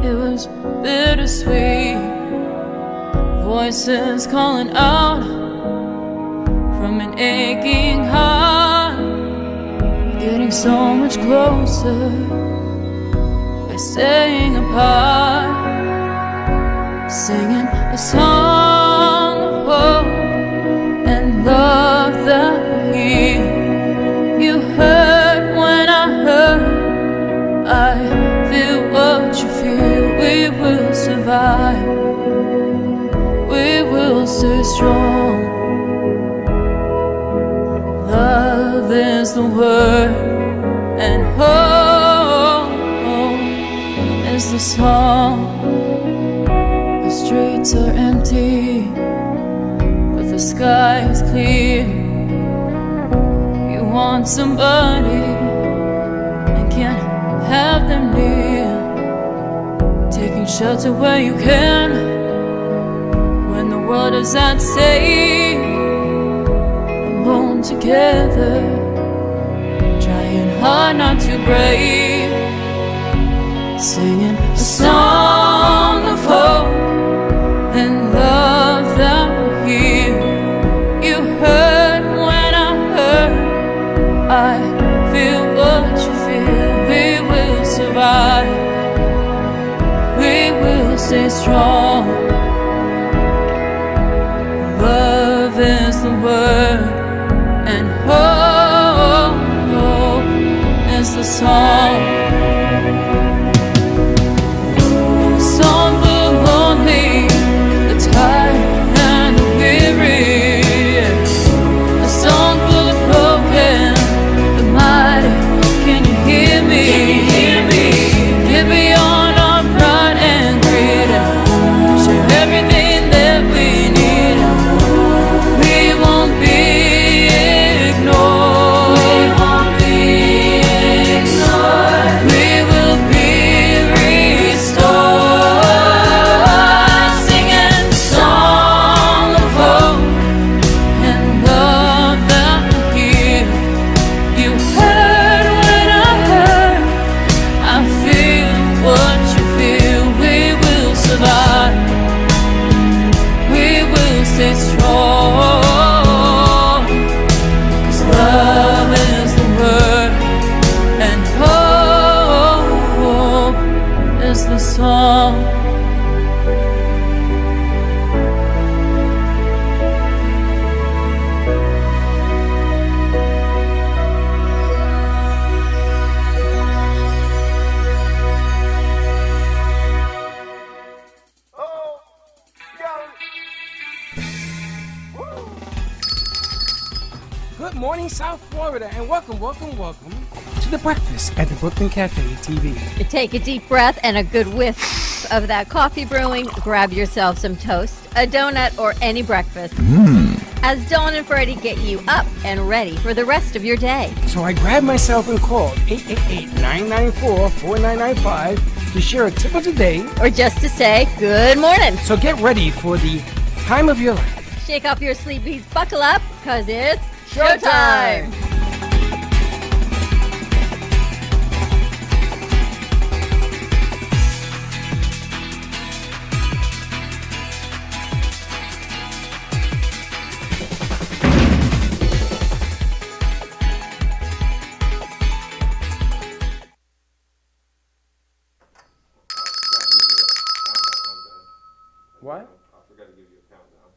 It was bittersweet. Voices calling out from an aching heart, getting so much closer by staying apart, singing a song of hope and love that will heal. You heard when I heard, I feel what you feel. We will survive, we will stay strong. Love is the word, and hope is the song. The streets are empty, but the sky is clear. You want somebody and can't have them near, taking shelter where you can when the world is at stake. Alone together, trying hard not to break, singing a song of hope and love that will heal. You heard when I heard, I feel what you feel. We will survive, we will stay strong. Love is the word, and hope is the song. A song for the lonely, the tired and the weary. A song for the broken, the mighty. Can you hear me? Get beyond our pride and greed, share everything that we need. We won't be ignored. We will be restored. Singing a song of hope and love that will heal. You heard when I heard, I feel what you feel. We will survive, we will stay strong, 'cause love is the word, and hope is the song. Good morning, South Florida, and welcome to the breakfast at the Brooklyn Cafe TV. Take a deep breath and a good whiff of that coffee brewing. Grab yourself some toast, a donut, or any breakfast. As Dawn and Freddie get you up and ready for the rest of your day. So I grabbed myself and called 888-994-4995 to share a tip of the day. Or just to say good morning. So get ready for the time of your life. Shake off your sleepies, buckle up, cause it's Showtime! What? I forgot to give you a countdown.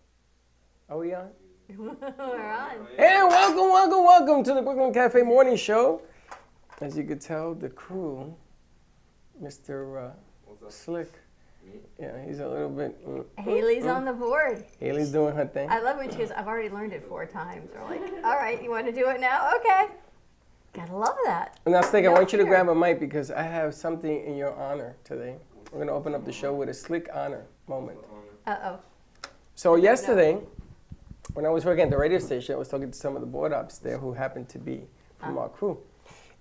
Are we on? We're on. And welcome to the Brooklyn Cafe Morning Show. As you could tell, the crew, Mr. Slick, yeah, he's a little bit. Haley's on the board. Haley's doing her thing. I love when she goes, I've already learned it 4 times. We're like, all right, you want to do it now? Okay. Gotta love that. Now, Slick, I No want you to fear. grab a mic because I have something in your honor today. We're going to open up the show with a Slick honor moment. Uh-oh. So yesterday, when I was working at the radio station, I was talking to some of the board ops there who happened to be from our crew.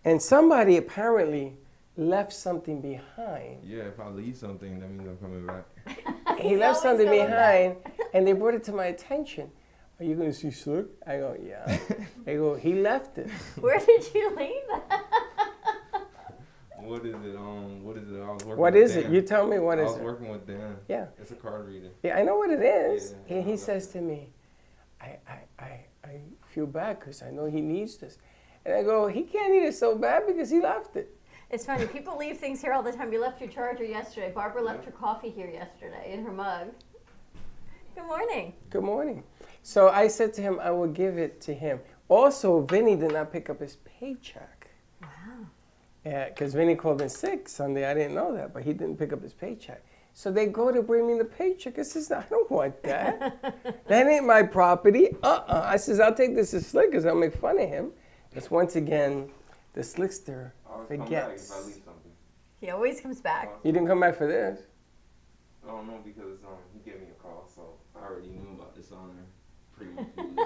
And somebody apparently left something behind. Yeah, if I leave something, that means I'm coming back. He left always something coming behind, and they brought it to my attention. Are you going to see Slick? I go, yeah. They go, he left it. Where did you leave that? What is it? What is it? I was working What with is it? Dan. You tell me what I is was it? working with Dan. Yeah. It's a card reader. Yeah, I know what it is. Yeah, And he I know. says to me, I feel bad because I know he needs this. And I go, he can't need it so bad because he left it. It's funny. People leave things here all the time. You left your charger yesterday. Barbara left her coffee here yesterday in her mug. Good morning. Good morning. So I said to him, I will give it to him. Also, Vinny did not pick up his paycheck. Wow. Yeah, because Vinny called in sick Sunday. I didn't know that, but he didn't pick up his paycheck. So they go to bring me the paycheck. I says, I don't want that. That ain't my property. I says, I'll take this to Slickers. I'll make fun of him. Because once again, the slickster forgets. If I leave something. He always comes back. You didn't come back for this? I don't know because he gave me a call, so I already knew about this on there previously.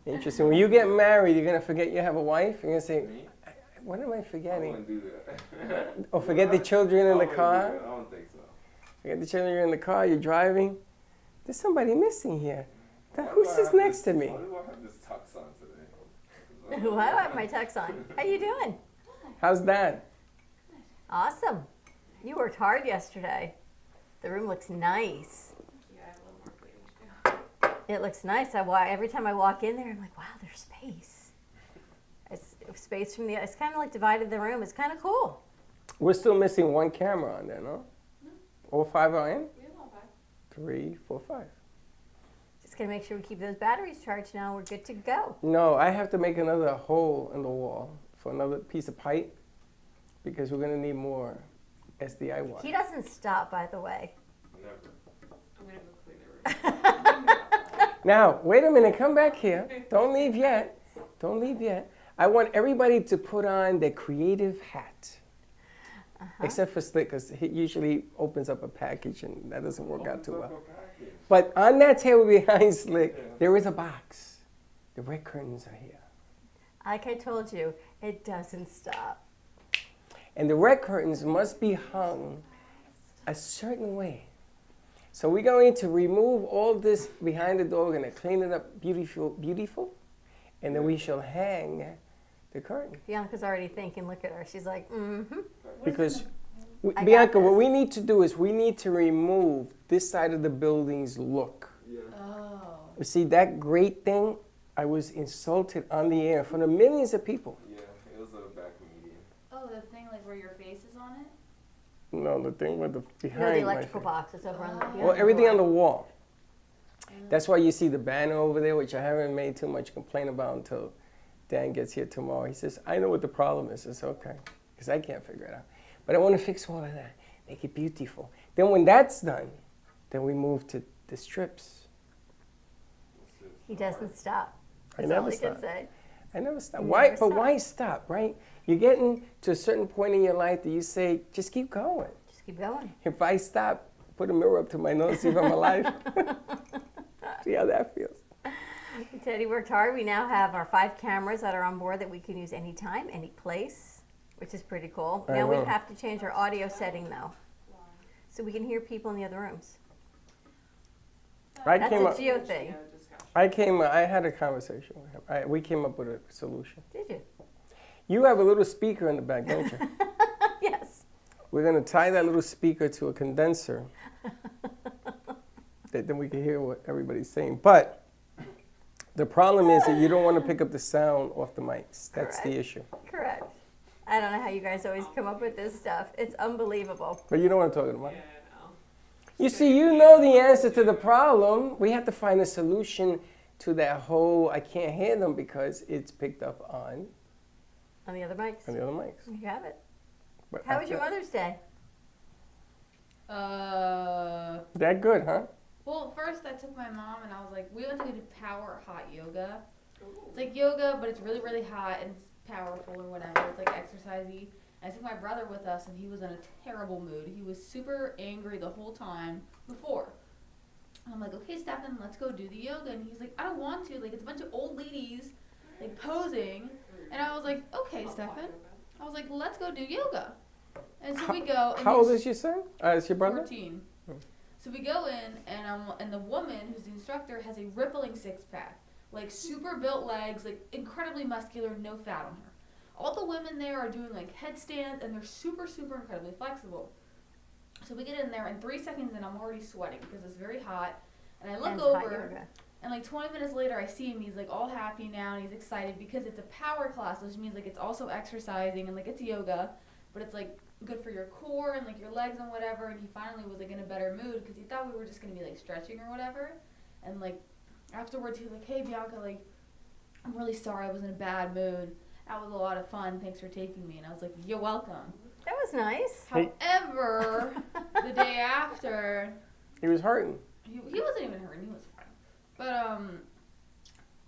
Interesting. When you get married, you're going to forget you have a wife? You're going to say, what am I I forgetting? wouldn't do that. Or forget the children in the car? I don't think so. Forget the children in the car, you're driving. There's somebody missing here. Who sits next to me? Why do I have this tux on today? Well, I have my tux on. How you doing? How's Dad? Awesome. You worked hard yesterday. The room looks nice. It looks nice. Every time I walk in there, I'm like, wow, there's space. It's space from the. It's kind of like divided the room. It's kind of cool. We're still missing one camera on there, no? All 5 are in? We have all 5. 3, 4, 5. Just gonna make sure we keep those batteries charged now. We're good to go. No, I have to make another hole in the wall for another piece of pipe because we're going to need more SDI wire. He doesn't stop, by the way. Never. I'm going to go clean the room. Now, wait a minute. Come back here. Don't leave yet. Don't leave yet. I want everybody to put on their creative hat. Except for Slick, because he usually opens up a package and that doesn't work out too well. But on that table behind Slick, there is a box. The red curtains are here. Like I told you, it doesn't stop. And the red curtains must be hung a certain way. So we're going to remove all this behind the door. We're going to clean it up beautiful. And then we shall hang the curtain. Bianca's already thinking, look at her. She's like, mm-hmm. Because, I Bianca, got what this. we need to do is we need to remove this side of the building's look. Yeah. Oh. You see, that great thing, I was insulted on the air in front of millions of people. Yeah, it was a back meeting. Oh, the thing like where your face is on it? No, the thing with the You behind know, the my electrical face. box is over on the Well, everything on the wall. Mm. That's why you see the banner over there, which I haven't made too much complaint about until Dan gets here tomorrow. He says, I know what the problem is. It's okay, because I can't figure it out. But I want to fix all of that, make it beautiful. Then when that's done, then we move to the strips. He doesn't stop. I That's never all I stop. can say. I never stop. You Why? never But stop. why stop, right? You're getting to a certain point in your life that you say, just keep going. Just keep going. If I stop, put a mirror up to my nose, see if I'm alive. See how that feels. Teddy worked hard. We now have our 5 cameras that are on board that we can use anytime, any place, which is pretty cool. I Now we know. have to change our audio setting though, so we can hear people in the other rooms. I That's came a up. Geo thing. I had a conversation with him. We came up with a solution. Did you? You have a little speaker in the back, don't you? Yes. We're going to tie that little speaker to a condenser. Then we can hear what everybody's saying. But the problem is that you don't want to pick up the sound off the mics. That's the Correct. issue. Correct. I don't know how you guys always come up with this stuff. It's unbelievable. But you know what I'm talking about. You see, you know the answer to the problem. We have to find a solution to that whole I can't hear them because it's picked up on On the other mics. the other mics. You have it. But How was your after- Mother's Day? That good, huh? Well, first I took my mom and I was like, we went to go do power hot yoga. It's like yoga, but it's really, really hot and it's powerful or whatever. It's like exercisey. And I took my brother with us and he was in a terrible mood. He was super angry the whole time before. And I'm like, okay, Stefan, let's go do the yoga. And he's like, I don't want to. Like, it's a bunch of old ladies, like, posing. And I was like, okay, Stefan. I was like, let's go do yoga. And so we go. And How old he's is your son? Is your brother? 14. So we go in, and the woman who's the instructor has a rippling 6-pack, like super built legs, like incredibly muscular, no fat on her. all the women there are doing like headstands, and they're super, super incredibly flexible. So we get in there, and 3 seconds in, I'm already sweating because it's very hot. And I look And hot over, yoga. and like 20 minutes later, I see him. He's like all happy now, and he's excited because it's a power class, which means like it's also exercising and like it's yoga, but it's like good for your core and like your legs and whatever. And he finally was like in a better mood because he thought we were just gonna be like stretching or whatever. And like afterwards, he was like, "Hey Bianca, like I'm really sorry, I was in a bad mood. That was a lot of fun. Thanks for taking me." And I was like, "You're welcome." That was nice. However, the day after, He was hurting. he wasn't even hurting. He was fine. But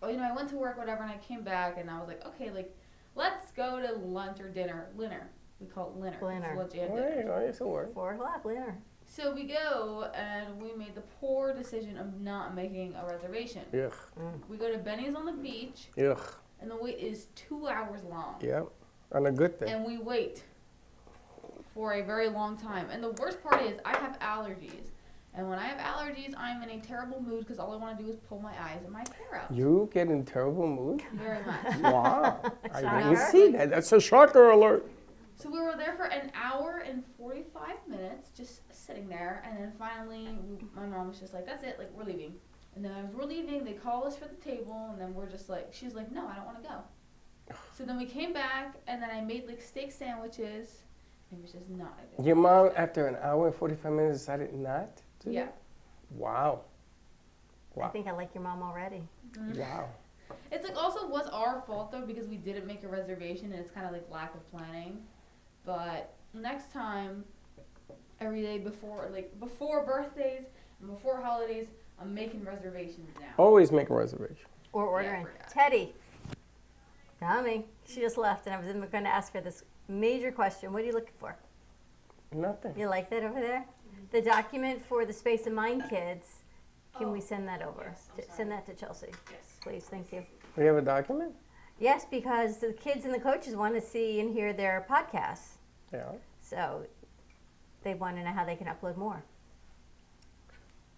well, you know, I went to work, whatever, and I came back, and I was like, okay, like, let's go to lunch or dinner. Linner. We call it linner. Linner. It's lunch and Oh, dinner. yeah, it's a word. 4 o'clock later. So we go, and we made the poor decision of not making a reservation. Ugh. We go to Benny's on the beach, Ugh. and the wait is 2 hours long. Yep. And a good thing. And we wait for a very long time. And the worst part is I have allergies. And when I have allergies, I'm in a terrible mood because all I want to do is pull my eyes and my hair out. You get in terrible mood? Very much. Wow. I didn't Shocker. see that. That's a shocker alert. So we were there for an hour and 45 minutes, just sitting there. And then finally, my mom was just like, "That's it, like, we're leaving." And then as we're leaving, they call us for the table. And then we're just like, she's like, "No, I don't want to go." So then we came back, and then I made like steak sandwiches. It was just not a good Your mom, after an hour and 45 minutes, decided not to? Yeah. Wow. I Wow. think I like your mom already. Wow. It's like also was our fault though because we didn't make a reservation and it's kind of like lack of planning. But next time, every day before birthdays and before holidays, I'm making reservations now. Always make a reservation. Or Yeah, I ordering. forgot. Teddy. Tommy. She just left, and I was going to ask her this major question. What are you looking for? Nothing. You like that over there? The document for the Space of Mind kids. Can we send that over? yes, I'm Send that to Chelsea. Yes. Please, thank you. We have a document? Yes, because the kids and the coaches want to see and hear their podcasts. Yeah. So they want to know how they can upload more.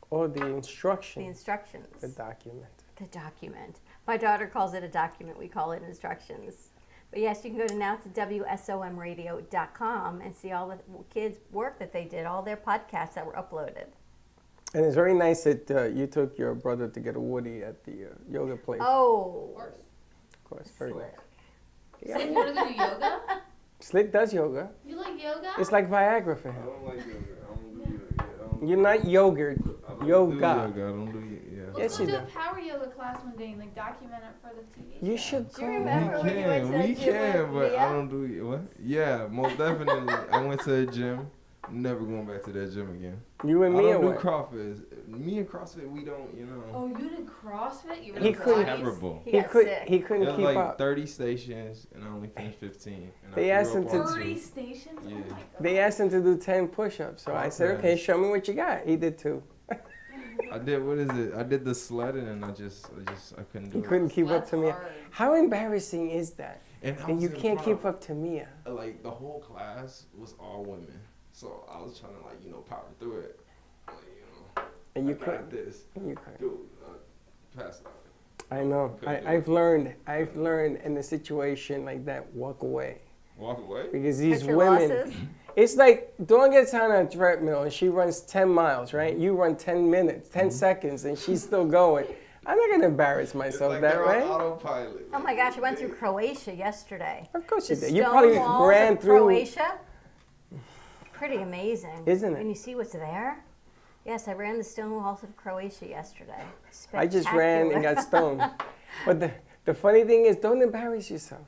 Or the The instruction. instructions. The document. The document. My daughter calls it a document. We call it instructions. But yes, you can go to now to WSOMradio.com and see all the kids' work that they did, all their podcasts that were uploaded. And it's very nice that you took your brother to get a Woody at the yoga place. Of Oh, course. Of course, very slick. nice. So you want to go do yoga? Slick does yoga. You like yoga? It's like Viagra for I him. don't like yoga. I don't do yoga. I don't You're not yogurt. I don't Yoga. do yoga. I don't do yoga. Let's Yes, go you do a do. power yoga class one day and like document it for the TV You show. should Do you go. remember when you went to the We gym can, with but I Mia? don't do what? Yeah, most definitely. I went to a gym. Never going back to that gym again. You and I me don't do away. CrossFit. Me and CrossFit, we don't, you know. Oh, you did CrossFit? You were He in couldn't- Pilates? Terrible. He He got could. sick. He It couldn't was keep like up. 30 stations, and I only finished 15. And They I asked threw him up to- on 30 two. stations? Yeah. Oh my god. They asked him to do 10 push-ups, so I said, Okay. "Okay, show me what you got." He did 2. I did, what is it? I did the sledding, and I couldn't do He it. couldn't keep up That's to Mia. hard. How embarrassing is that? And I And was you in can't front keep up to Mia. Like, the whole class was all women. So I was trying to, like, power through it. Like, And you I got couldn't. this. And you couldn't. Dude, pass out. I know. Couldn't do I've it. learned in a situation like that, walk away. Walk away? Because these Cut your women, losses. it's like Dawn gets on a treadmill and she runs 10 miles, right? You run 10 minutes, 10 seconds, and she's still going. I'm not gonna embarrass It's myself like that they're way. on autopilot. Oh my gosh, I went through Croatia yesterday. Of course you The did. You stone probably walls ran of through. Croatia. Pretty amazing. Isn't it? When you see what's there. Yes, I ran the stone walls of Croatia yesterday. I just ran and got stoned. But the funny thing is, don't embarrass yourself.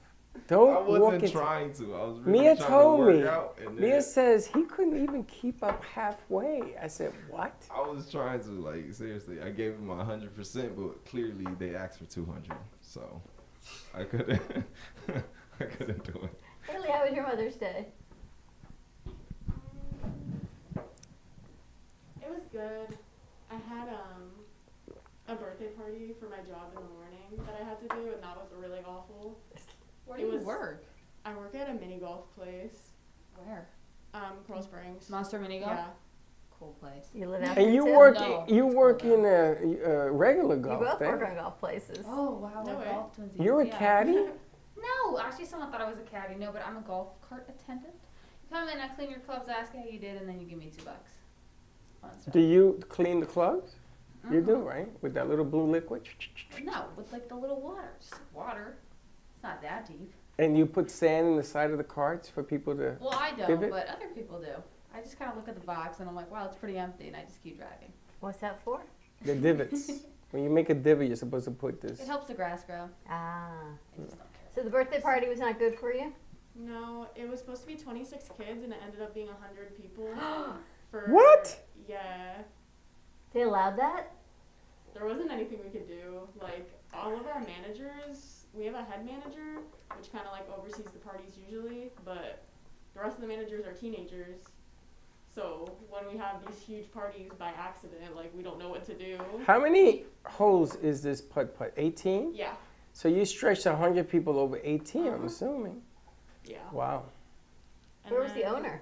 Don't I walk wasn't into. trying to. I was really Mia trying told to work me. out. And Mia then says he couldn't even keep up halfway. I said, what? I was trying to, like, seriously. I gave him 100%, but clearly they asked for 200. So I couldn't. I couldn't do it. Haley, how was your Mother's Day? It was good. I had a birthday party for my job in the morning that I had to do, and that was really awful. Where It do you was- work? I work at a mini golf place, Where? Coral Springs. Monster Mini Golf? Yeah. Cool place. You live out And there you too? work. No, You it's work cool in a regular You golf both thing. work on golf places. Oh, wow. No we're way. golf twinsies. You're a yeah. caddy. No, actually, someone thought I was a caddy. No, but I'm a golf cart attendant. You come in, I clean your clubs, ask how you did, and then you give me $2. Fun stuff. Do you clean the clubs? You do, Mhm. right? With that little blue liquid? No, with like the little water. Just water. It's not that deep. And you put sand in the side of the carts for people to... Well, I don't, Pivot? but other people do. I just kind of look at the box and I'm like, wow, it's pretty empty, and I just keep driving. What's that for? The divots. When you make a divot, you're supposed to put this. It helps the grass grow. Ah. I just don't care. So the birthday party was not good for you? No, it was supposed to be 26 kids and it ended up being 100 people. For What? Yeah. They allowed that? There wasn't anything we could do. Like, all of our managers, we have a head manager, which kind of like oversees the parties usually, but the rest of the managers are teenagers. So when we have these huge parties by accident, like, we don't know what to do. How many holes is this putt-putt? 18? Yeah. So you stretched 100 people over 18, I'm Uh-huh. assuming. Yeah. Wow. And Where was the then, owner?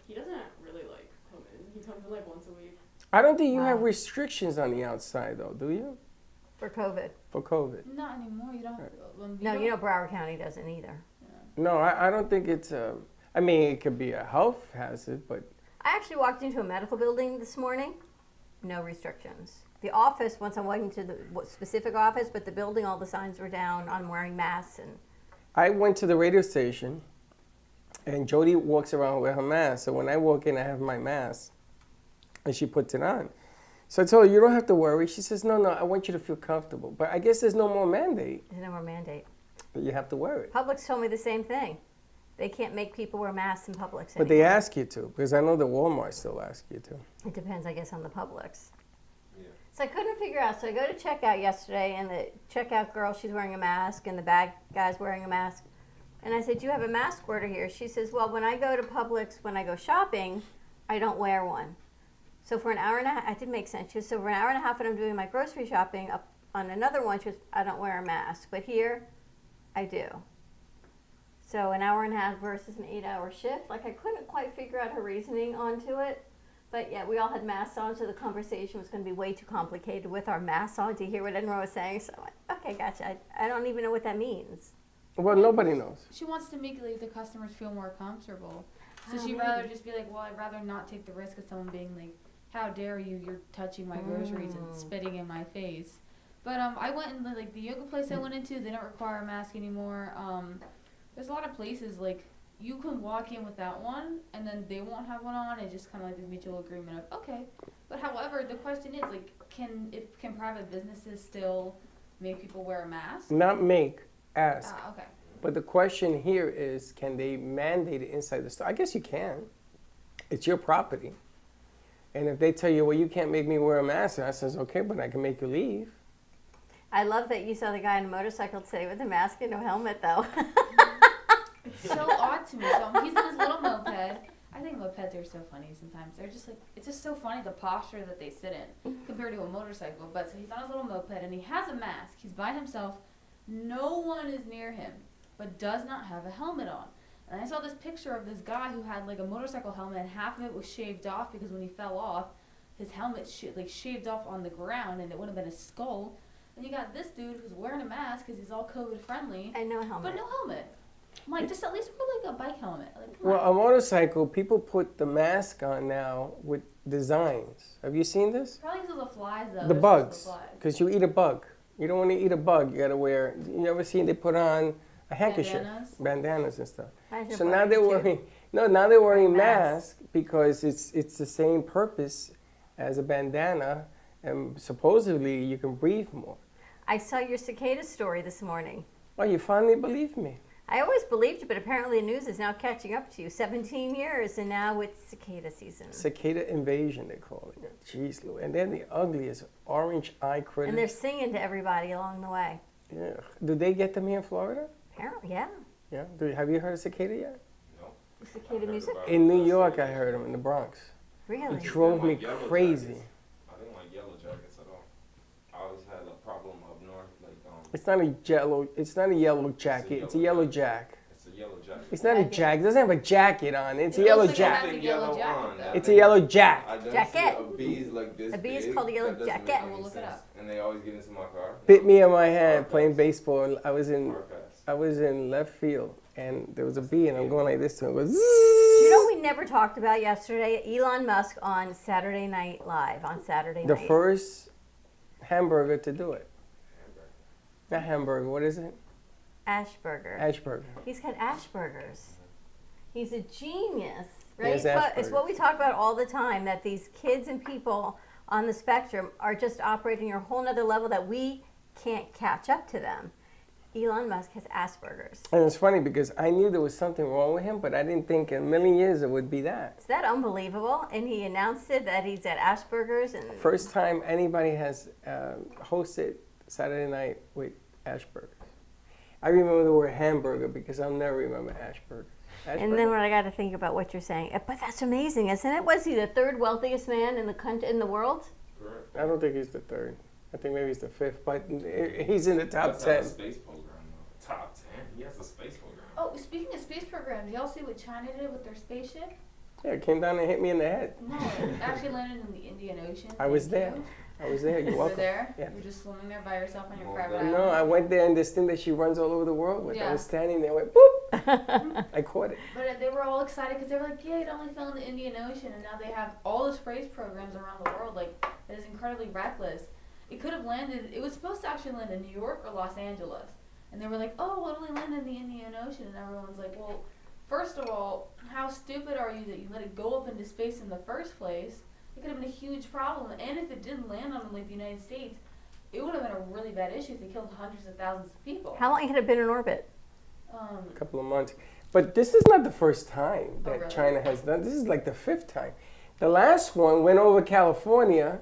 He doesn't really like come in. He comes in like once a week. I don't think you have Wow. restrictions on the outside, though, do you? For COVID. For COVID? Not anymore. You don't. No, you know Broward County doesn't either. No, I don't think it's I mean, it could be a health hazard, but I actually walked into a medical building this morning. No restrictions. The office, once I went into the specific office, but the building, all the signs were down on wearing masks. And I went to the radio station, and Jody walks around with her mask. So when I walk in, I have my mask, and she puts it on. So I told her, you don't have to worry. She says, no, I want you to feel comfortable. But I guess there's no more mandate. there's no more mandate. But you have to wear it. Publix told me the same thing. They can't make people wear masks in Publix But they anymore. ask you to, because I know the Walmart still ask you to. It depends, I guess, on the Publix. Yeah. So I couldn't figure out. So I go to checkout yesterday, and the checkout girl, she's wearing a mask, and the bag guy's wearing a mask. And I said, do you have a mask order here? She says, well, when I go to Publix, when I go shopping, I don't wear one. So for an hour and a half, it did make sense. She said, so for an hour and a half when I'm doing my grocery shopping, up on another one, she goes, I don't wear a mask. But here, I do. So an hour and a half versus an 8-hour shift. Like, I couldn't quite figure out her reasoning onto it. But yeah, we all had masks on, so the conversation was going to be way too complicated with our masks on to hear what anyone was saying. So I'm like, okay, gotcha. I don't even know what that means. Well, nobody knows. She wants to make like the customers feel more comfortable. So Oh, she'd maybe. rather just be like, well, I'd rather not take the risk of someone being like, how dare you? You're touching my groceries and spitting in my face. But I went in like the yoga place I went into. They don't require a mask anymore. There's a lot of places like you can walk in without one, and then they won't have one on. It's just kind of like this mutual agreement of okay. But however, the question is like, can private businesses still make people wear a mask? Not make, ask. Ah, okay. But the question here is, can they mandate it inside the store? I guess you can. It's your property. And if they tell you, well, you can't make me wear a mask, I says, okay, but I can make you leave. I love that you saw the guy on a motorcycle today with a mask and no helmet, though. It's so odd to me. So he's in his little moped. I think mopeds are so funny sometimes. They're just like, it's just so funny the posture that they sit in compared to a motorcycle. But so he's on his little moped and he has a mask. He's by himself. No one is near him, but does not have a helmet on. And I saw this picture of this guy who had like a motorcycle helmet and half of it was shaved off because when he fell off, his helmet shaved off on the ground and it would have been his skull. And you got this dude who's wearing a mask because he's all COVID friendly, And no helmet. but no helmet. I'm like, just at least wear like a bike helmet. Like, come Well, on. a motorcycle, people put the mask on now with designs. Have you seen this? Probably because of the flies though. The They're supposed bugs. to fly. Because you eat a bug. You don't want to eat a bug. You got to wear, you ever seen they put on a handkerchief? Bandanas and stuff. Imagine So if now I they're did too. wearing, now they're wearing Mask. masks because it's the same purpose as a bandana, and supposedly you can breathe more. I saw your cicada story this morning. Oh, you finally believe me? I always believed you, but apparently the news is now catching up to you. 17 years, and now it's cicada season. Cicada invasion, they're calling it. Jeez, Lou. And they're the ugliest orange eye critters. And they're singing to everybody along the way. Yeah. Do they get them here in Florida? Apparently, yeah. Yeah. Have you heard of cicada yet? No. Cicada music? In New York, I heard them in the Bronx. Really? It drove me Like yellow crazy. jackets. I didn't like yellow jackets at all. I always had a problem up north, like It's not a yellow. It's not a yellow jacket. It's a yellow jack. it's a yellow jacket. It's not a Jacket. jack. It doesn't have a jacket on it. It's a It yellow looks like it jack. has a yellow jacket, though. It's a yellow jack. I done Jacket. see a bee's like this A bee is big called a yellow that doesn't make jacket. any I will look it sense. up. And they always get into my car. Bit me in my hand Car playing pass. baseball. I was in Car pass. I was in left field, and there was a bee, and I'm going like this to it. It goes, You know what we never talked about yesterday? Elon Musk on Saturday Night Live on Saturday the night. first hamburger to do it. Not hamburger. What is it? Ashburger. Ashburger. He's got Ashburgers. He's a genius, He right? has It's what we talk about all the time, that these kids and people on the spectrum are just operating at a whole nother level that we can't catch up to them. Elon Musk has Asperger's. And it's funny because I knew there was something wrong with him, but I didn't think in a million years it would be that. Is that unbelievable? And he announced it that he's at Asperger's. And First time anybody has hosted Saturday night with Ashburger. I remember the word hamburger because I'll never remember Ashburger. And then when I got to think about what you're saying, but that's amazing, isn't it? Was he the third wealthiest man in the country, in the world? I don't think he's the third. I think maybe he's the fifth, but he's in the top That's 10. not a space program, though. Top 10. He has a space program. Oh, speaking of space programs, y'all see what China did with their spaceship? Yeah, it came down and hit me in the head. No, it actually landed in the Indian Ocean. I was Thank there. you. I was there. You're You were welcome. there? Yeah. You're just swimming there by yourself on your Well, private no, island? No, I went there in this thing that she runs all over the world with. I Yeah. was standing there, went boop. I caught it. But they were all excited because they were like, yeah, it only fell in the Indian Ocean, and now they have all the space programs around the world. Like, that is incredibly reckless. It could have landed, it was supposed to actually land in New York or Los Angeles. And they were like, oh, well, it only landed in the Indian Ocean. And everyone's like, well, first of all, how stupid are you that you let it go up into space in the first place? It could have been a huge problem. And if it didn't land on, like, the United States, it would have been a really bad issue if they killed hundreds of thousands of people. How long had it been in orbit? A couple of months. But this is not the first time that really? China has done. This is like the fifth time. The last one went over California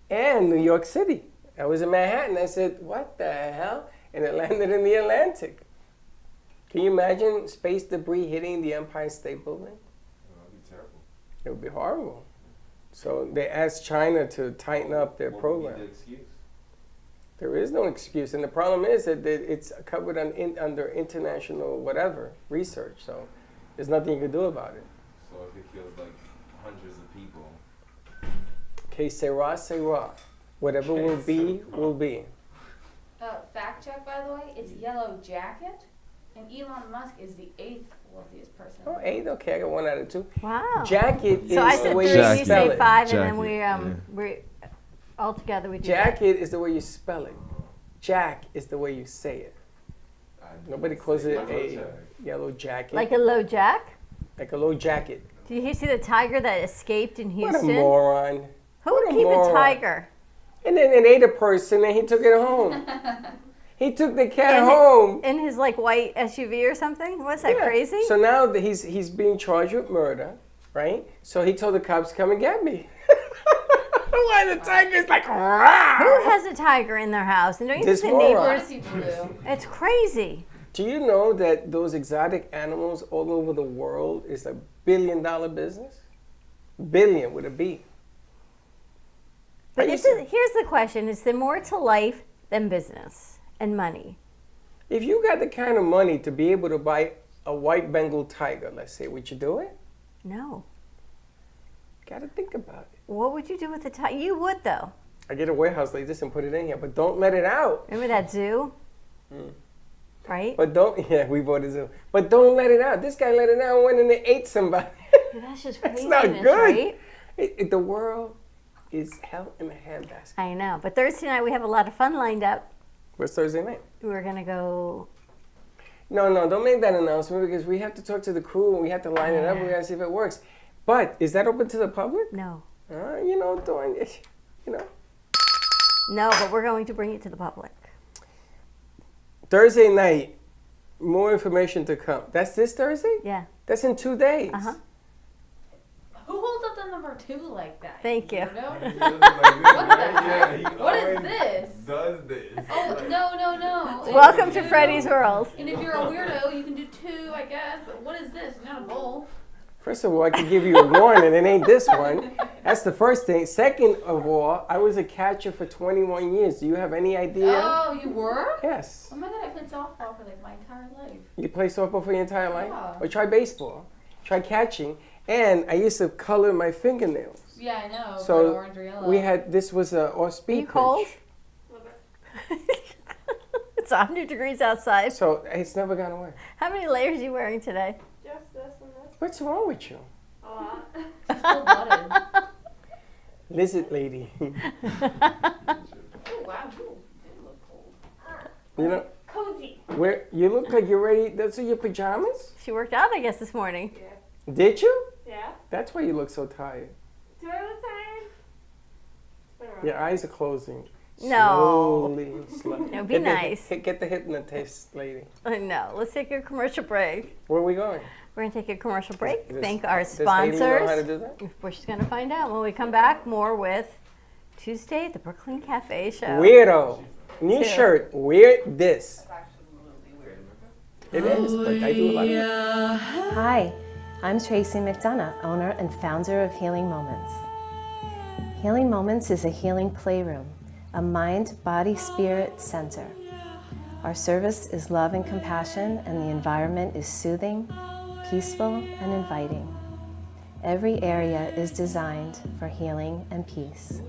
and New York City. I was in Manhattan. I said, what the hell? And it landed in the Atlantic. Can you imagine space debris hitting the Empire State Building? That'd be terrible. It would be horrible. So they asked China to tighten up their What program. would be the excuse? There is no excuse, and the problem is that it's covered under international whatever research. So there's nothing you can do about it. So if it kills like hundreds of people, Que sera, sera. Whatever will be, will be. Fact check, by the way, it's Yellow Jacket, and Elon Musk is the 8th wealthiest person. Oh, 8? Okay, I got 1 out of 2. Wow. Jacket is So I the said way 3, you you spell say it. 5, and then Jacket, we all together we do that. Jacket is the way you spell it. Jack is the way you say it. I Nobody calls it Yellow a jacket. yellow jacket. Like a low jack? Like a low jacket. Did you see the tiger that escaped in What a Houston? moron. Who would What a keep moron. a tiger? And then it ate a person and he took it home. He took the cat In- home. In his like white SUV or something? Was that Yeah. crazy? So now that he's being charged with murder, right? So he told the cops, come and get me. Why the tiger's like, rah! Who has a tiger in their house? And don't you This think the moron. A lot neighbors? of people do. It's crazy. Do you know that those exotic animals all over the world is a $1 billion business? Billion with a B. But I used to- here's the question: is there more to life than business and money? If you got the kind of money to be able to buy a white Bengal tiger, let's say, would you do it? No. Got to think about it. What would you do with the tiger? You would though. I get a warehouse like this and put it in here, but don't let it out. Remember that zoo? Right? But don't, yeah, we bought a zoo. But don't let it out. This guy let it out and went and they ate somebody. That's just That's craziness, not good. right? The world is hell in a handbasket. I know. But Thursday night we have a lot of fun lined up. What's Thursday night? We're gonna go. No, don't make that announcement because we have to talk to the crew and we have to line it up and we got to see if it works. But is that open to the public? No. Doing it, No, but we're going to bring it to the public. Thursday night, more information to come. That's this Thursday? Yeah. That's in 2 days. Uh huh. Who holds up the number 2 like that? Thank you. weirdo? He does it like this, What the right? Yeah, he What is always this? Does this? Oh, no. Welcome to Two. Freddy's World. And if you're a weirdo, you can do 2, I guess. But what is this? Not a bowl. First of all, I could give you a warning, it ain't this one. That's the first thing. Second of all, I was a catcher for 21 years. Do you have any idea? Oh, you were? Yes. Oh my god, I played softball for like my entire life. You play softball for your entire life? Yeah. Or try baseball. Try catching. And I used to color my fingernails. Yeah, I know. red, So orange, or yellow. this was a off-speed Are you pitch. cold? A little bit. It's 100 degrees outside. So it's never gone away. How many layers are you wearing today? Just this and this. What's wrong with you? A lot. Cold-blooded. Lizard lady. Oh, wow. You do look cold. You know, Cozy. where you look like you're ready. Those are your pajamas? She worked out, I guess, this morning. Yeah. Did you? Yeah. That's why you look so tired. Do I look tired? It's been a rough Your eyes are closing. No. Slowly. No, be nice. Get the hypnotist lady. No, let's take a commercial break. Where are we going? We're going to take a commercial break. Does- Thank our Does Haley know how to sponsors. do that? We're just going to find out when we come back. More with Tuesday at the Brooklyn Cafe Show. Weirdo. New Two. shirt. Wear this. It is, but I do a lot of it. Hi, I'm Tracy McDonough, owner and founder of Healing Moments. Healing Moments is a healing playroom, a mind, body, spirit center. Our service is love and compassion, and the environment is soothing, peaceful, and inviting. Every area is designed for healing and peace.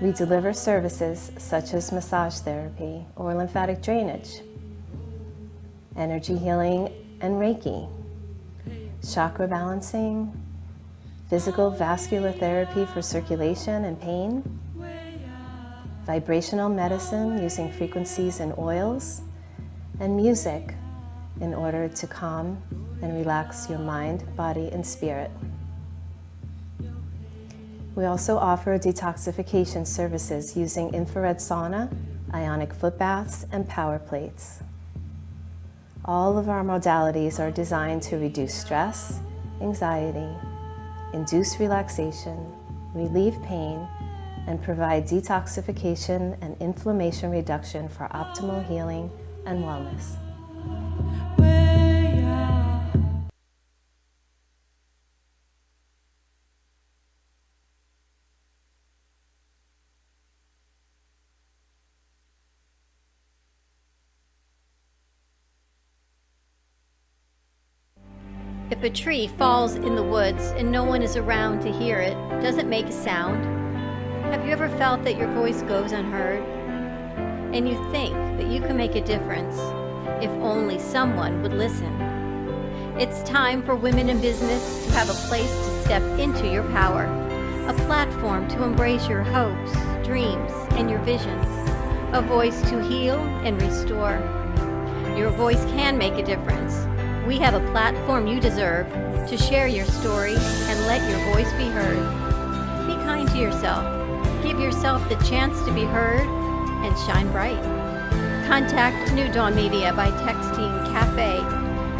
We deliver services such as massage therapy or lymphatic drainage, energy healing and Reiki, chakra balancing, physical vascular therapy for circulation and pain, vibrational medicine using frequencies and oils, and music in order to calm and relax your mind, body, and spirit. We also offer detoxification services using infrared sauna, ionic foot baths, and power plates. All of our modalities are designed to reduce stress, anxiety, induce relaxation, relieve pain, and provide detoxification and inflammation reduction for optimal healing and wellness. If a tree falls in the woods and no one is around to hear it, does it make a sound? Have you ever felt that your voice goes unheard? And you think that you can make a difference if only someone would listen. It's time for women in business to have a place to step into your power, a platform to embrace your hopes, dreams, and your visions, a voice to heal and restore. Your voice can make a difference. We have a platform you deserve to share your story and let your voice be heard. Be kind to yourself. Give yourself the chance to be heard and shine bright. Contact New Dawn Media by texting CAFE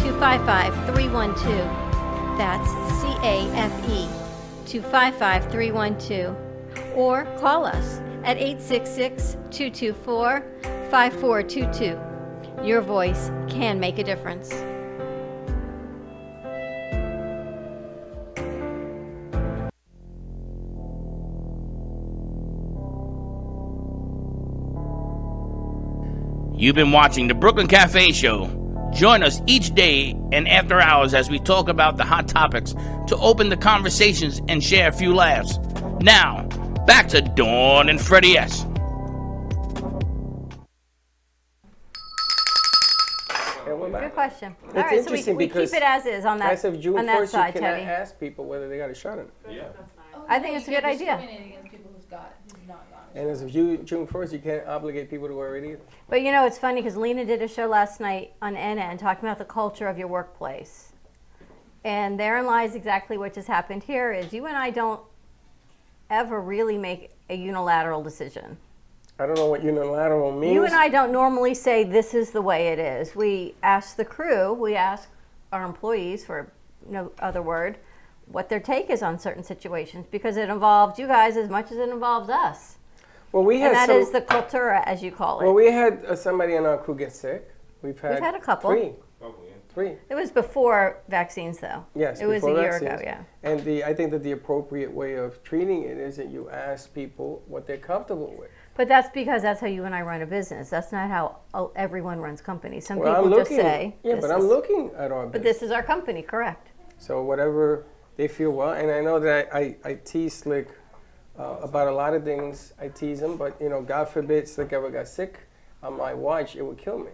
to 55312. That's CAFE to 55312. Or call us at 866-224-5422. Your voice can make a difference. You've been watching the Brooklyn Cafe Show. Join us each day and after hours as we talk about the hot topics to open the conversations and share a few laughs. Now, back to Dawn and Freddie S. Good question. All It's right, so interesting we keep because it as is on that, As of June on that 1st, side, you cannot Teddy. ask people whether they got a shot in it. Yeah. That's fine. Oh, I no, think you it's a can't good idea. discriminate against people who's not gone. And as of June 1st, you can't obligate people to wear it either. But you know, it's funny because Lena did a show last night on NN talking about the culture of your workplace. And therein lies exactly what just happened here is you and I don't ever really make a unilateral decision. I don't know what unilateral means. You and I don't normally say this is the way it is. We ask the crew, we ask our employees, for no other word, what their take is on certain situations because it involves you guys as much as it involves us. Well, we And had that is the cultura, as you call it. Well, we had somebody in our crew get sick. We've had a couple. Three. It was before vaccines, though. Yes, It was a before year vaccines. ago, yeah. And I think that the appropriate way of treating it is that you ask people what they're comfortable with. But that's because that's how you and I run a business. That's not how everyone runs companies. Some Well, people just say, yeah, this but I'm is- looking at our But business. this is our company, correct? So whatever they feel well, and I know that I tease Slick about a lot of things. I tease him, but God forbid Slick ever got sick on my watch, it would kill me.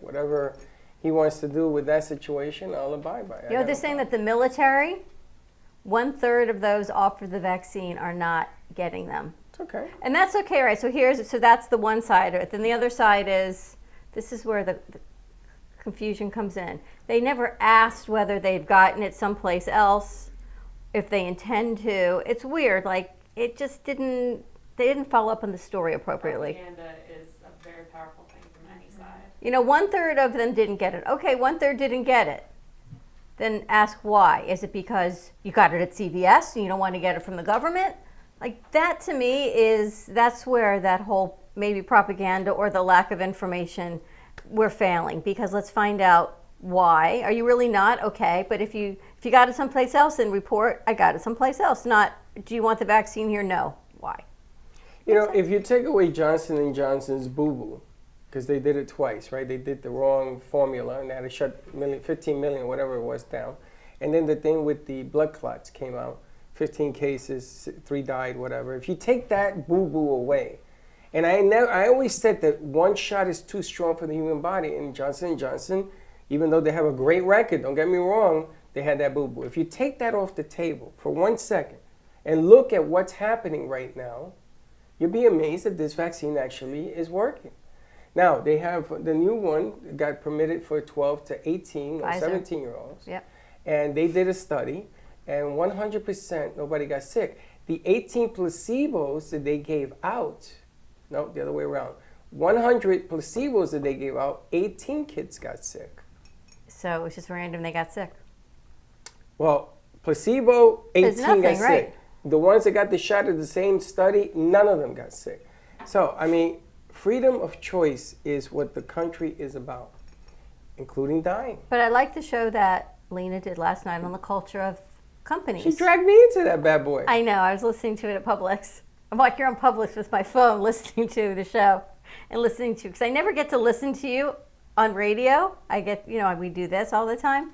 Whatever he wants to do with that situation, I'll abide by it. They're saying that the military, 1/3 of those offered the vaccine are not getting them. It's okay. And that's okay, right? So that's the one side of it. Then the other side is, this is where the confusion comes in. They never asked whether they've gotten it someplace else, if they intend to. It's weird. Like, it just didn't, they didn't follow up on the story appropriately. Propaganda is a very powerful thing from any side. You know, 1/3 of them didn't get it. Okay, 1/3 didn't get it. Then ask why. Is it because you got it at CVS and you don't want to get it from the government? Like, that to me that's where that whole maybe propaganda or the lack of information, we're failing. Because let's find out why. Are you really not? Okay, but if you got it someplace else, then report, I got it someplace else. Not, do you want the vaccine here? No. Why? You know, if you take away Johnson & Johnson's boo-boo, because they did it twice, right? They did the wrong formula and they had to shut 15 million, whatever it was, down. And then the thing with the blood clots came out, 15 cases, 3 died, whatever. If you take that boo-boo away, and I always said that one shot is too strong for the human body, and Johnson & Johnson, even though they have a great record, don't get me wrong, they had that boo-boo. If you take that off the table for 1 second and look at what's happening right now, you'll be amazed that this vaccine actually is working. Now, they have the new one got permitted for 12 to 18 or Pfizer. 17-year-olds. Yep. And they did a study, and 100% nobody got sick. The 18 placebos that they gave out, no, the other way around. 100 placebos that they gave out, 18 kids got sick. So it was just random, they got sick. Well, placebo, 18 There's nothing, got sick. right. The ones that got the shot of the same study, none of them got sick. So, I mean, freedom of choice is what the country is about, including dying. But I like the show that Lena did last night on the culture of companies. She dragged me into that bad boy. I know, I was listening to it at Publix. I'm like here on Publix with my phone listening to the show and listening to, because I never get to listen to you on radio. I get, you know, we do this all the time.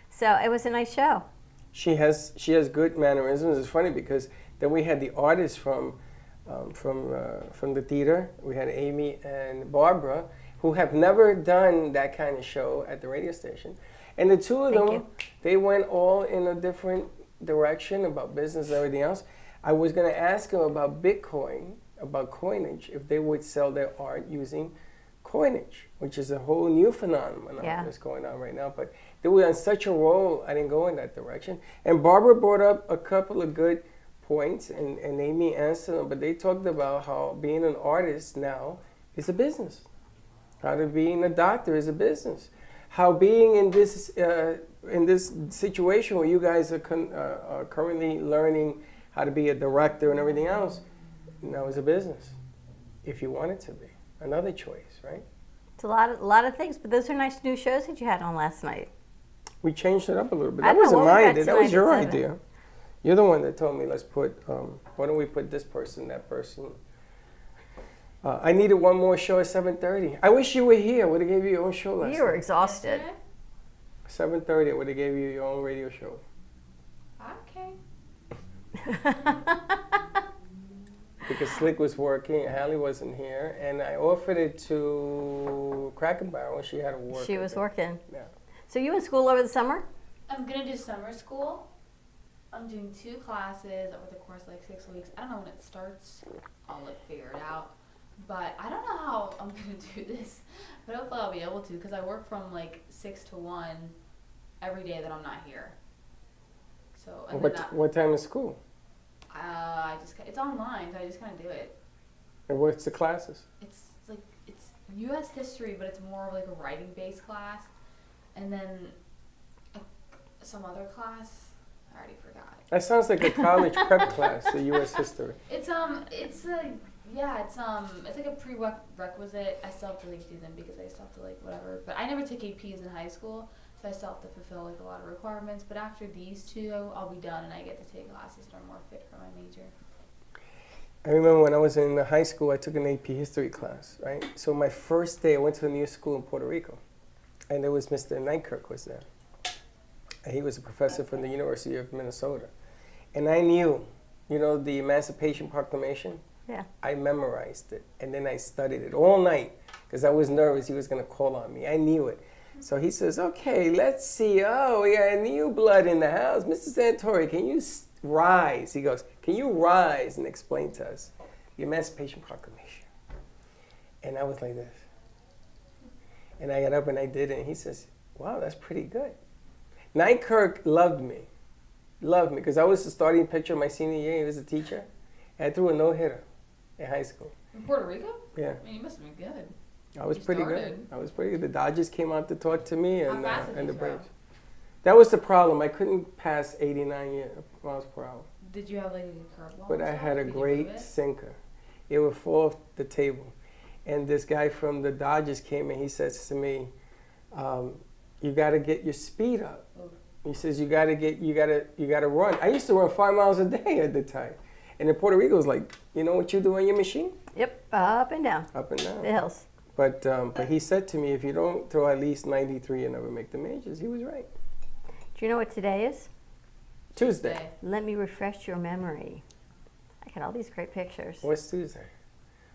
So it was a nice show. She has good mannerisms. It's funny because then we had the artists from the theater. We had Amy and Barbara, who have never done that kind of show at the radio station. And the two of them, they went all in a different direction about business and everything else. I was going to ask them about Bitcoin, about coinage, if they would sell their art using coinage, which is a whole new phenomenon that's going on right now. But they were on such a roll, I didn't go in that direction. And Barbara brought up a couple of good points, and Amy answered them, but they talked about how being an artist now is a business. How to being a doctor is a business. How being in this situation where you guys are currently learning how to be a director and everything else, now is a business. If you want it to be. Another choice, right? It's a lot of things, but those are nice new shows that you had on last night. We changed it up a little bit. I That don't know wasn't what we my got idea. That tonight was your at 7. idea. You're the one that told me, let's put, why don't we put this person, that person. I needed one more show at 7:30. I wish you were here. I would have gave you your own show last You were night. exhausted. 7:30, I would have gave you your own radio show. Okay. Because Slick was working, Hallie wasn't here, and I offered it to Cracker Barrel. She had to work. She was working. Yeah. So you in school over the summer? I'm gonna do summer school. I'm doing 2 classes over the course of like 6 weeks. I don't know when it starts. I'll like figure it out. But I don't know how I'm gonna do this. But hopefully I'll be able to, because I work from like 6 to 1 every day that I'm not here. So and then What time is school? it's online, so I just kind of do it. And what's the classes? It's U.S. history, but it's more of like a writing-based class, and then some other class. I already forgot. That sounds like a college prep class, the U.S. history. It's like a prerequisite. I still have to like do them because I still have to like whatever. But I never took APs in high school, so I still have to fulfill like a lot of requirements. But after these 2, I'll be done and I get to take classes that are more fit for my major. I remember when I was in high school, I took an AP history class, right? So my first day, I went to a new school in Puerto Rico, and there was Mr. Nykerk was there. And he was a professor from the University of Minnesota. And I knew, the Emancipation Proclamation? Yeah. I memorized it, and then I studied it all night because I was nervous he was going to call on me. I knew it. So he says, okay, let's see. Oh, we got new blood in the house. Mr. Santori, can you rise? He goes, can you rise and explain to us the Emancipation Proclamation? And I was like this. And I got up and I did it. And he says, wow, that's pretty good. Knight Kirk loved me, because I was the starting pitcher my senior year. He was a teacher. And I threw a no-hitter in high school. In Puerto Rico? Yeah. I mean, you must have been good. I was You pretty started. good. I was pretty good. The Dodgers came out to talk to me, How and fast did and you the throw? Braves. That was the problem. I couldn't pass 89 miles per hour. Did you have like a curveball? But or I had a something? Could you move great it? sinker. It would fall off the table. And this guy from the Dodgers came and he says to me, you got to get your speed up. Oh. He says, you got to run. I used to run 5 miles a day at the time. And in Puerto Rico, it was like, you know what you do on your machine? Yep, up and down Up and down. the hills. But he said to me, if you don't throw at least 93, you never make the majors. He was right. Do you know what today is? Tuesday. Let me refresh your memory. I got all these great pictures. What's Tuesday?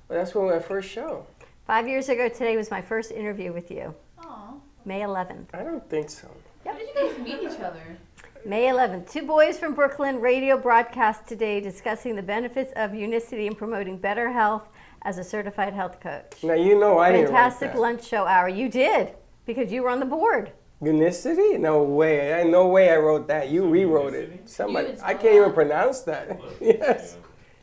Well, that's when our first show. 5 years ago today was my first interview with you, Aw. May 11th. I don't think so. How did you guys meet each other? May 11th, two boys from Brooklyn radio broadcast today discussing the benefits of unicity in promoting better health as a certified health coach. Now, you know I didn't write Fantastic that. lunch show hour. You did, because you were on the board. Unicity? No way. No way I wrote that. You rewrote it. Somebody. even I spell can't even that? pronounce that. Yes.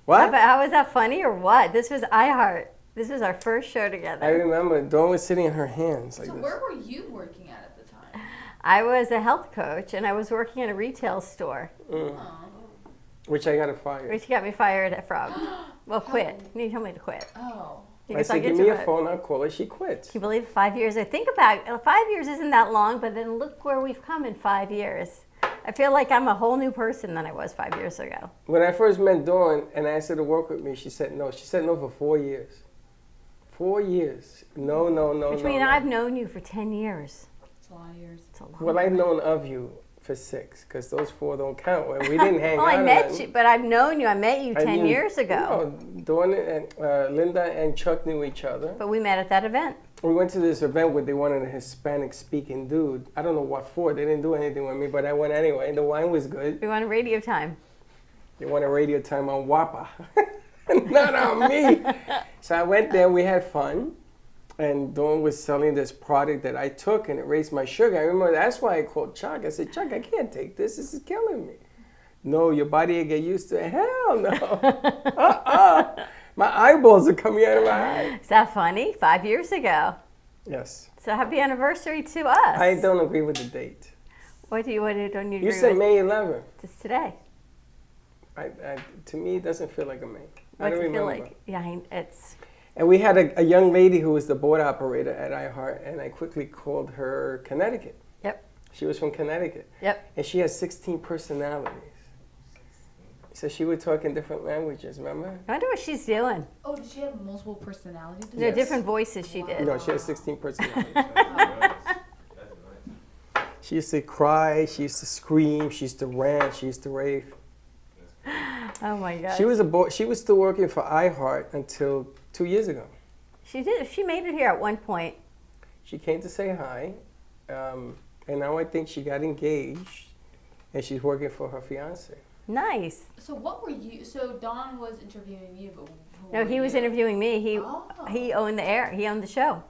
What? How was that funny or what? This was iHeart. This was our first show together. I remember Dawn was sitting in her hands like So this. where were you working at the time? I was a health coach and I was working in a retail store, Which I got to fire. which got me fired from. Well, quit. You told me to quit. Oh. I Because said, get give to me a it. phone, I'll call her. She quit. Can you believe 5 years? I think about it. 5 years isn't that long, but then look where we've come in 5 years. I feel like I'm a whole new person than I was 5 years ago. When I first met Dawn and I asked her to work with me, she said no. She said no for 4 years. 4 years. No. Which means I've known you for 10 years. It's a lot of years. It's a long Well, I've known of you for 6, because those 4 don't count. When we didn't hang Well, out. I or met nothing. you, but I've known you. I met you I 10 knew- years ago. No, Dawn and Linda and Chuck knew each other. But we met at that event. We went to this event where they wanted a Hispanic-speaking dude. I don't know what for. They didn't do anything with me, but I went anyway. And the wine was good. We wanted radio time. They wanted radio time on WAPA, not on me. So I went there. We had fun. And Dawn was selling this product that I took, and it raised my sugar. I remember that's why I called Chuck. I said, Chuck, I can't take this. This is killing me. No, your body will get used to it. Hell no. My eyeballs are coming out of my eyes. Is that funny? 5 years ago. Yes. So happy anniversary to us. I don't agree with the date. What don't you agree You said with? May 11th. It's today. To me, it doesn't feel like a May. I What don't does it feel remember. like? Yeah, it's And we had a young lady who was the board operator at iHeart, and I quickly called her Connecticut. Yep. She was from Connecticut. Yep. And she has 16 personalities. So she would talk in different languages, remember? I wonder what she's doing. Oh, did she have multiple personalities? There are Yes. different voices she did. No, she has 16 personalities. That's nice. She used to cry, she used to scream, she used to rant, she used to rave. Oh my gosh. She was still working for iHeart until 2 years ago. She did. She made it here at one point. She came to say hi, and now I think she got engaged, and she's working for her fiance. Nice. So what were you? So Don was interviewing you, but who No, were he was you? interviewing me. Oh. He owned the air. He owned the show.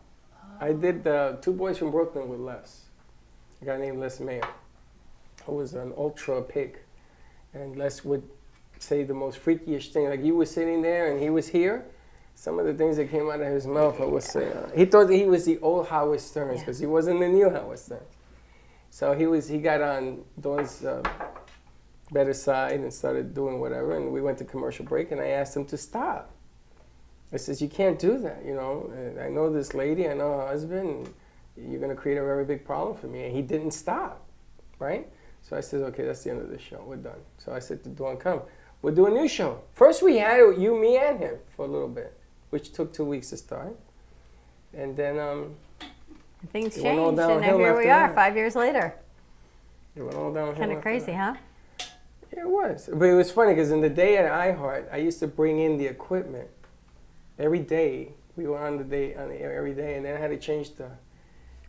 I did Two Boys from Brooklyn with Les, a guy named Les Mayer, who was an ultra pig, and Les would say the most freakiest thing. Like you were sitting there and he was here. Some of the things that came out of his mouth, I would say, he thought that he was the old Howard Stearns because he wasn't the new Howard Stearns. So he got on Dawn's better side and started doing whatever, and we went to commercial break, and I asked him to stop. I says, you can't do that, you know. And I know this lady, I know her husband, and you're going to create a very big problem for me. And he didn't stop, right? So I said, okay, that's the end of the show. We're done. So I said to Dawn, come. We'll do a new show. First we had you, me, and him for a little bit, which took 2 weeks to start. And then Things It went all changed, and now downhill here we after are, that. 5 years later. it went all downhill. Kind of after crazy, that. huh? Yeah, it was. But it was funny because in the day at iHeart, I used to bring in the equipment. Every day, We were on the air every day, and then I had to change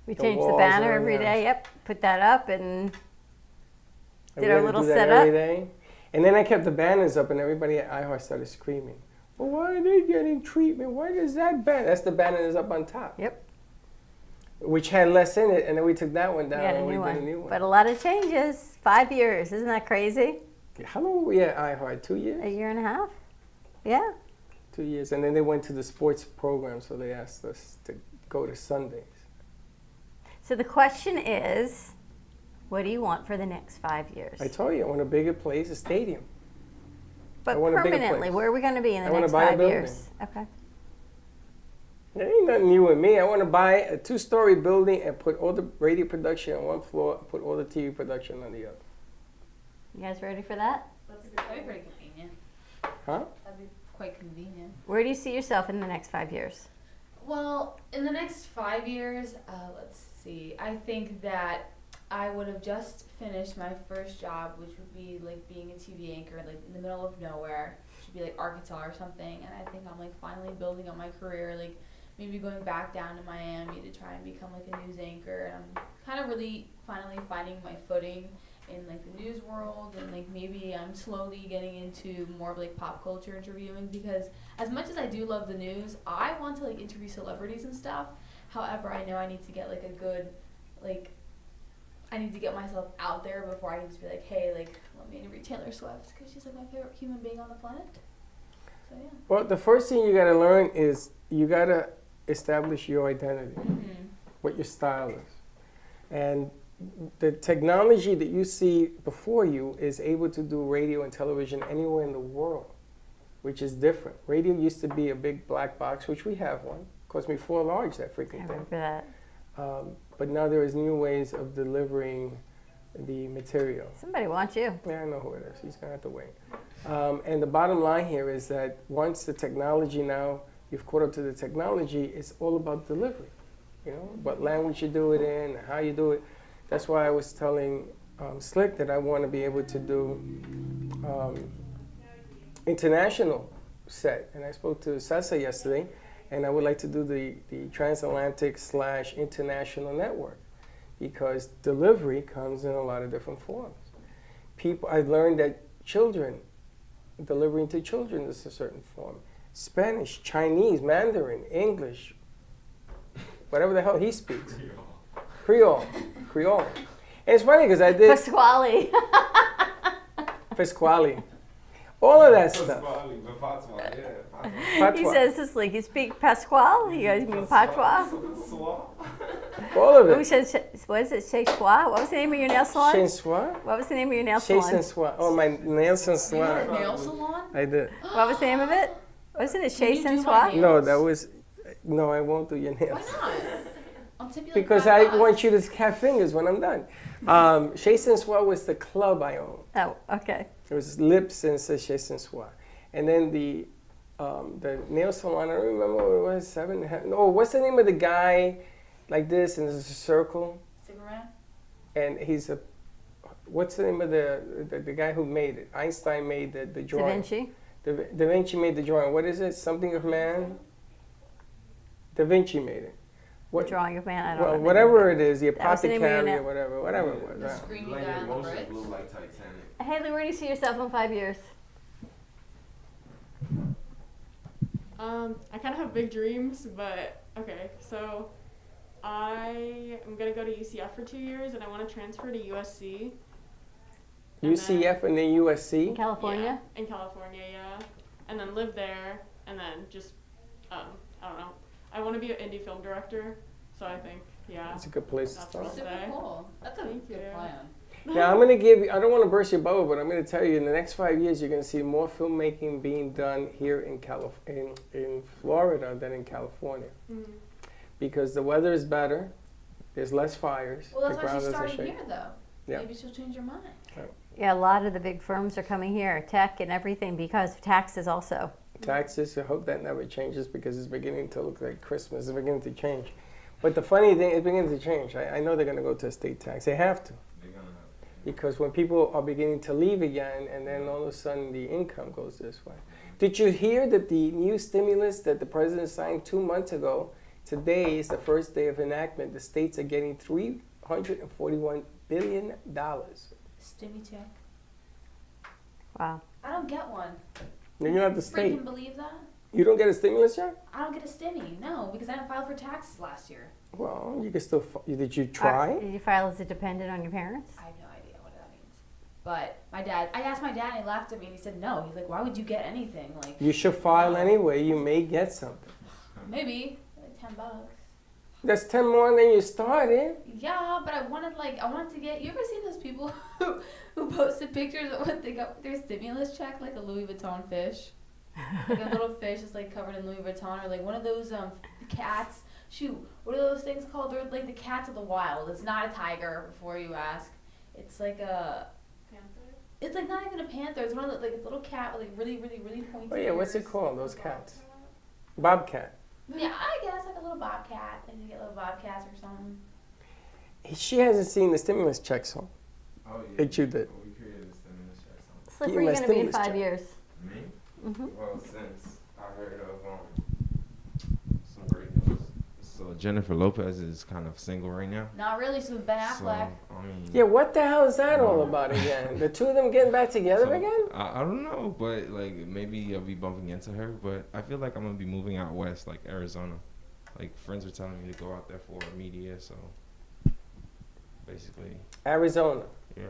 We the changed the walls banner and every everything day. Yep, put that up and And did we our had to little do that setup. every day. And then I kept the banners up, and everybody at iHeart started screaming, well, why are they getting treatment? Why does that banner? That's the banner that's up on top. Yep, Which had less in it, and then we took that one down we got a and we new did a one. new one. But a lot of changes. 5 years, isn't that crazy? How long were we at iHeart? 2 years? A year and a half? Yeah. 2 years. And then they went to the sports program, so they asked us to go to Sundays. So the question is, what do you want for the next 5 years? I told you, I want a bigger place, a stadium. But I want a bigger permanently, place. where are we going to be in I the wanna next buy a 5 building. years? Okay. There ain't nothing new with me. I want to buy a 2-story building and put all the radio production on one floor and put all the TV production on the other. You guys ready for that? That's a good That'd be thing. pretty convenient. Huh? That'd be quite convenient. Where do you see yourself in the next 5 years? Well, in the next 5 years, let's see. I think that I would have just finished my first job, which would be like being a TV anchor, like in the middle of nowhere. It should be like Arkansas or something. And I think I'm like finally building up my career, like maybe going back down to Miami to try and become like a news anchor. And I'm kind of really finally finding my footing in like the news world, and like maybe I'm slowly getting into more of like pop culture interviewing, because as much as I do love the news, I want to like interview celebrities and stuff. However, I know I need to get like a good, like, I need to get myself out there before I can just be like, hey, like, let me interview Taylor Swift, because she's like my favorite human being on the planet. So yeah. Well, the first thing you got to learn is you got to establish your identity, what your style is. And the technology that you see before you is able to do radio and television anywhere in the world, which is different. Radio used to be a big black box, which we have one. Cost me $4 large, that I freaking thing. remember that. But now there is new ways of delivering the material. Somebody wants you. Yeah, I know who it is. He's gonna have to wait. And the bottom line here is that once the technology now, you've caught up to the technology, it's all about delivery. You know, what language you do it in, how you do it. That's why I was telling Slick that I want to be able to do international set. And I spoke to Sessa yesterday, and I would like to do the transatlantic / international network, because delivery comes in a lot of different forms. I've learned that children, delivering to children is a certain form. Spanish, Chinese, Mandarin, English, whatever the hell he speaks. Creole. And it's funny because I did Pasquale. Pasquale. All of that stuff. He Patois. says this like you speak Pasquale? You guys mean patois? All of Who it. says, what is it, Chez Soir? What was the name of your nail salon? Chez Soir? What was the name of your nail Chez salon? Soir. Oh, my nails and You had a Soir. nail salon? I did. What was the name of it? Wasn't it Can you Chez do my Soir? nails? No, that was. No, I won't do your Why nails. not? I'll tip you like Because $5. I want you to have fingers when I'm done. Chez Soir was the club I owned. Oh, okay. It was Lips and says Chez Soir. And then the nail salon, I don't remember what it was, 7.5. No, what's the name of the guy like this and there's a circle? Superman? And he's a, what's the name of the guy who made it? Einstein made the Da drawing. Vinci? Da Vinci made the drawing. What is it? Something of man? Da Vinci made it. The drawing of man, I don't Well, know. whatever it is, the That was the name of your apothecary or nail- whatever it was. The right. screaming Like guy your on the emotions bridge? blew like Titanic. Haley, where do you see yourself in 5 years? I kind of have big dreams, but okay. So I am gonna go to UCF for 2 years, and I want to transfer to USC. And UCF and then In USC? California? Yeah, in California, yeah. And then live there, and then just, I don't know. I want to be an indie film director, so I think, yeah. It's a good place to That's start. what Super Okay. cool. That's a Thank good you. plan. Now, I'm going to give you, I don't want to burst your bubble, but I'm going to tell you in the next 5 years, you're going to see more filmmaking being done here in Florida than in California. Mhm. Because the weather is better, there's less fires, Well, the that's why ground she's doesn't starting shake. here, though. Yeah. Maybe she'll change her mind. Yeah, a lot of the big firms are coming here, tech and everything, because of taxes also. Taxes, I hope that never changes because it's beginning to look like Christmas. It's beginning to change. But the funny thing, it's beginning to change. I know they're going to go to a state tax. They have to. because when people are beginning to leave again, and then all of a sudden the income goes this way. Did you hear that the new stimulus that the president signed 2 months ago, today is the first day of enactment, the states are getting $341 billion. Stimmy check. Wow. I don't get one. You're not the Freaking state. believe that? You don't get a stimulus check? I don't get a stimmy. No, because I didn't file for taxes last year. Well, you can still. Did you try? Did you file as a dependent on your parents? I have no idea what that means. But I asked my dad, and he laughed at me, and he said no. He's like, why would you get anything? Like, You should file anyway. You may get something. maybe like $10. That's 10 more than you started. Yeah, but I wanted to get. You ever seen those people who posted pictures of what they got with their stimulus check, like a Louis Vuitton fish, like a little fish that's like covered in Louis Vuitton, or like one of those cats. Shoot, what are those things called? They're like the cats of the wild. It's not a tiger. Before you ask, it's like a. Panther? It's like not even a panther. It's one of the, like a little cat with like really, really, really pointy. Oh yeah, what's it ears. called? Those cats. Bobcat. Yeah, I guess like a little bobcat. Like you get little bobcats or something. She hasn't seen the stimulus check, so Oh yeah. that you did. We created a stimulus check. It's like Give where him you a going to be in stimulus 5 check. years? Me? Mm-hmm. Well, since I heard of some great news. So Jennifer Lopez is kind of single right now. Not really. So Ben So Affleck. I mean. Yeah, what the hell is that all about again? The two of them getting back together So, again? I don't know, but like maybe I'll be bumping into her. But I feel like I'm gonna be moving out west, like Arizona. Like friends are telling me to go out there for media, so basically, Arizona. yeah.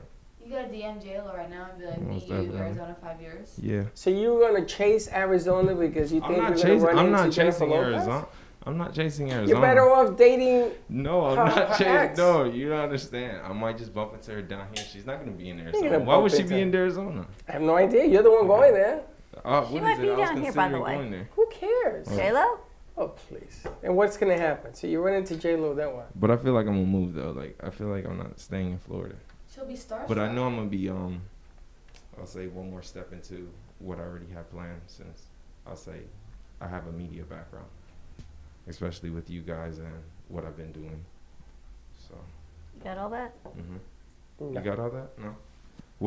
You gotta DM JLo right now and be like, Most meet you, definitely. Arizona, 5 years. Yeah. So you're gonna chase Arizona because you think I'm not you're gonna run I'm into not Jennifer chasing Lopez? Arizona. I'm not chasing Arizona. You're better off dating. No, I'm her- not her chasing. ex. No, you don't understand. I might just bump into her down here. She's not gonna be in Arizona. gonna Why would bump she be into in Arizona? I have no idea. You're the one going there. She might be down here, by the way. Going there. Who cares? J-Lo? Oh please. And what's gonna happen? So you run into J Lo, then what? But I feel like I'm gonna move though. Like I feel like I'm not staying in Florida. She'll be starstruck. But I know I'm gonna be I'll say one more step into what I already have planned, since I'll say I have a media background, especially with you guys and what I've been doing. So. You got all that? Mhm. No. You got all that? No.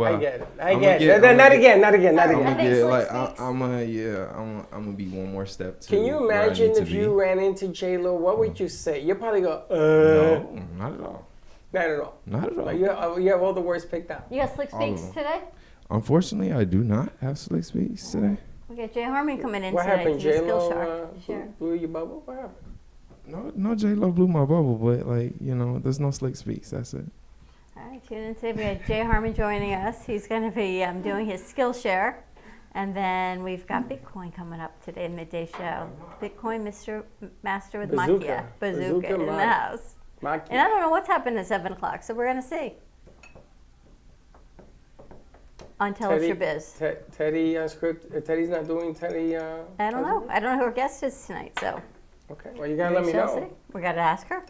I get it. I I'ma get get- it. No, I'ma not get- again. Not again. Not I I'm again. think gonna get slick like speaks. I'm gonna be one more step to. Can you where I imagine need to if be. you ran into J Lo? What would you say? You'd probably go, No, not at all. Not at all. Not at all. Like, you have all the words picked out. You got slick All of speaks them. today? Unfortunately, I do not have slick speaks today. We got Jay Harmon coming in What today happened? to do J Skill Lo Shark. Sure. blew your bubble? What happened? No, J Lo blew my bubble, but like there's no slick speaks. That's it. All right, tune in today. We got Jay Harmon joining us. He's going to be doing his Skillshare. And then we've got Bitcoin coming up today, midday show. Bitcoin Master with Bazooka. Makia. Bazooka Bazooka in the Mike. house. Maki. And I don't know what's happened at 7 o'clock, so we're going to see. On Tell Us Your Biz. Teddy unscripted. Teddy's not doing Teddy. I don't know. I don't know who our guest is tonight, so Okay. Well, you gotta let we me shall know. see. We got to ask her.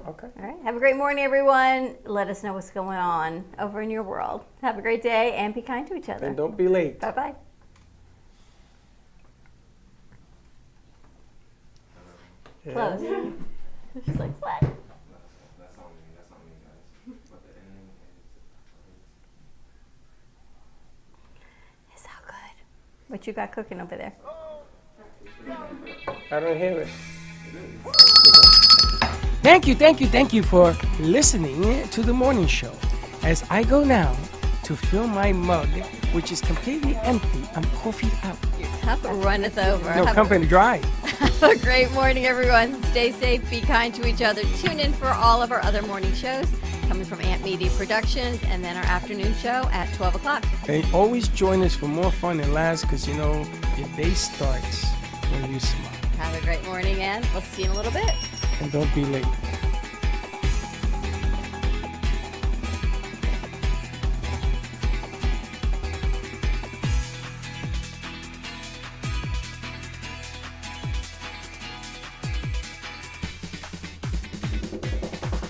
Okay. All right. Have a great morning, everyone. Let us know what's going on over in your world. Have a great day and be kind to each other. And don't be late. Bye-bye. Yeah. Close. She's like, what? That's on me. That's on me, guys. But the ending It's so good. What you got cooking over there? I don't hear it. Thank you for listening to the morning show. As I go now to fill my mug, which is completely empty, I'm coffee out. Cup runneth over. No, Have company dry. a great morning, everyone. Stay safe, be kind to each other. Tune in for all of our other morning shows coming from Ant Media Productions, and then our afternoon show at 12 o'clock. And always join us for more fun and laughs, because you know your day starts when you smile. Have a great morning, and we'll see you in a little bit. And don't be late.